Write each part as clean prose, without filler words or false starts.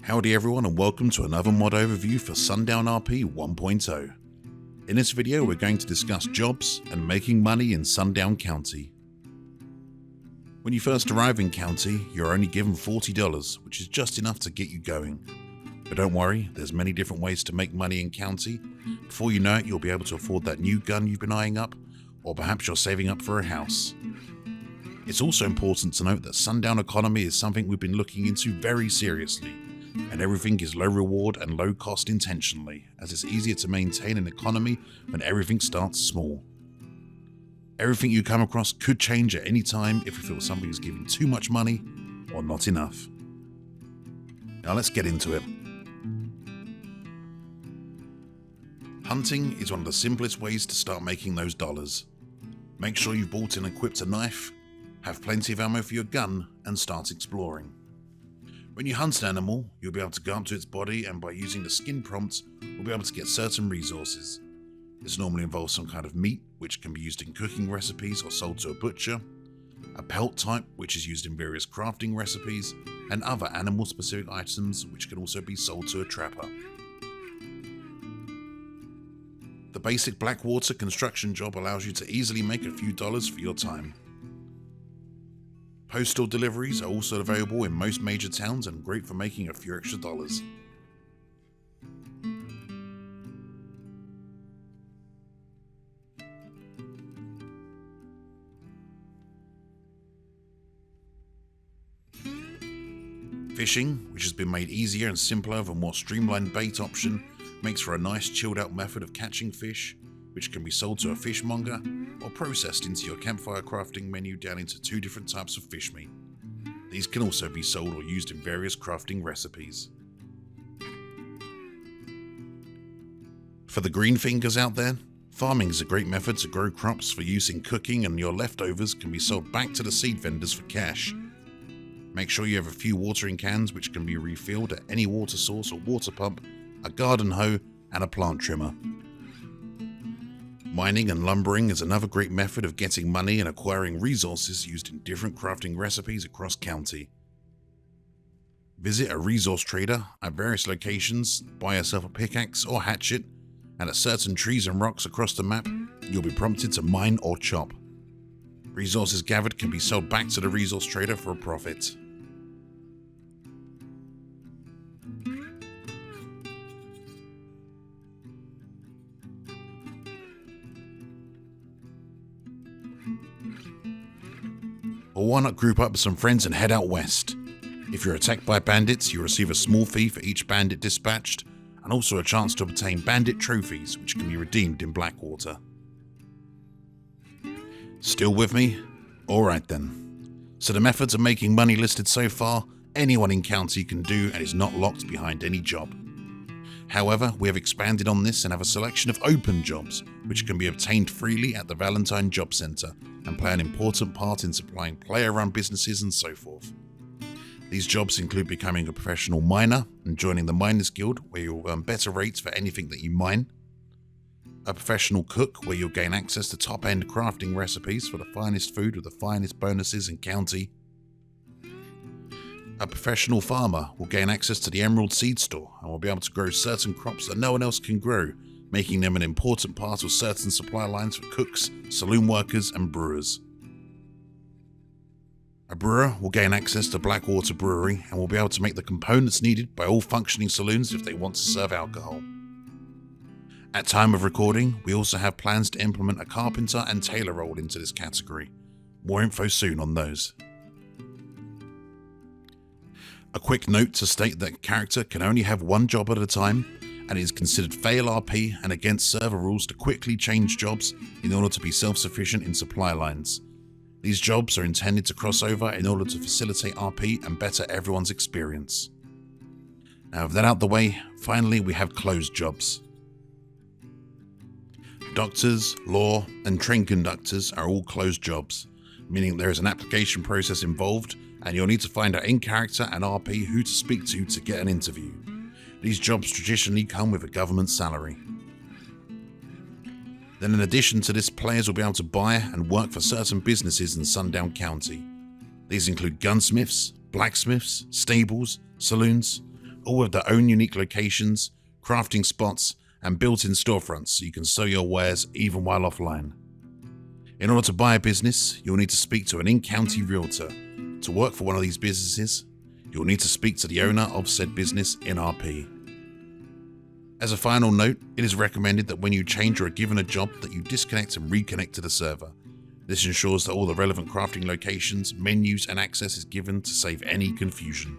Howdy everyone and welcome to another mod overview for Sundown RP 1.0. In this video we're going to discuss jobs and making money in Sundown County. When you first arrive in County, you're only given $40, which is just enough to get you going. But don't worry, there's many different ways to make money in County. Before you know it, you'll be able to afford that new gun you've been eyeing up, or perhaps you're saving up for a house. It's also important to note that Sundown economy is something we've been looking into very seriously. And everything is low reward and low cost intentionally, as it's easier to maintain an economy when everything starts small. Everything you come across could change at any time if you feel somebody is giving too much money or not enough. Now let's get into it. Hunting is one of the simplest ways to start making those dollars. Make sure you've bought and equipped a knife, have plenty of ammo for your gun, and start exploring. When you hunt an animal, you'll be able to go up to its body, and by using the skin prompt, we'll be able to get certain resources. This normally involves some kind of meat, which can be used in cooking recipes or sold to a butcher, a pelt type, which is used in various crafting recipes, and other animal-specific items, which can also be sold to a trapper. The basic Blackwater construction job allows you to easily make a few dollars for your time. Postal deliveries are also available in most major towns and great for making a few extra dollars. Fishing, which has been made easier and simpler with a more streamlined bait option, makes for a nice chilled out method of catching fish, which can be sold to a fishmonger or processed into your campfire crafting menu down into two different types of fish meat. These can also be sold or used in various crafting recipes. For the green fingers out there, farming is a great method to grow crops for use in cooking, and your leftovers can be sold back to the seed vendors for cash. Make sure you have a few watering cans which can be refilled at any water source or water pump, a garden hoe, and a plant trimmer. Mining and lumbering is another great method of getting money and acquiring resources used in different crafting recipes across County. Visit a resource trader at various locations, buy yourself a pickaxe or hatchet, and at certain trees and rocks across the map, you'll be prompted to mine or chop. Resources gathered can be sold back to the resource trader for a profit. Or why not group up with some friends and head out west? If you're attacked by bandits, you receive a small fee for each bandit dispatched, and also a chance to obtain bandit trophies, which can be redeemed in Blackwater. Still with me? Alright then. So the methods of making money listed so far, anyone in County can do and is not locked behind any job. However, we have expanded on this and have a selection of open jobs, which can be obtained freely at the Valentine Job Centre and play an important part in supplying player-run businesses and so forth. These jobs include becoming a professional miner and joining the Miners Guild, where you'll earn better rates for anything that you mine, a professional cook, where you'll gain access to top-end crafting recipes for the finest food with the finest bonuses in County, a professional farmer will gain access to the Emerald Seed Store and will be able to grow certain crops that no one else can grow, making them an important part of certain supply lines for cooks, saloon workers, and brewers. A brewer will gain access to Blackwater Brewery and will be able to make the components needed by all functioning saloons if they want to serve alcohol. At time of recording, we also have plans to implement a carpenter and tailor role into this category. More info soon on those. A quick note to state that a character can only have one job at a time, and it is considered fail RP and against server rules to quickly change jobs in order to be self-sufficient in supply lines. These jobs are intended to cross over in order to facilitate RP and better everyone's experience. Now with that out the way, finally we have closed jobs. Doctors, law, and train conductors are all closed jobs, meaning there is an application process involved and you'll need to find out in character and RP who to speak to get an interview. These jobs traditionally come with a government salary. Then in addition to this, players will be able to buy and work for certain businesses in Sundown County. These include gunsmiths, blacksmiths, stables, saloons, all with their own unique locations, crafting spots, and built-in storefronts so you can sell your wares even while offline. In order to buy a business, you'll need to speak to an in-county realtor. To work for one of these businesses, you'll need to speak to the owner of said business in RP. As a final note, it is recommended that when you change or are given a job that you disconnect and reconnect to the server. This ensures that all the relevant crafting locations, menus, and access is given to save any confusion.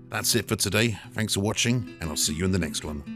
That's it for today. Thanks for watching, and I'll see you in the next one.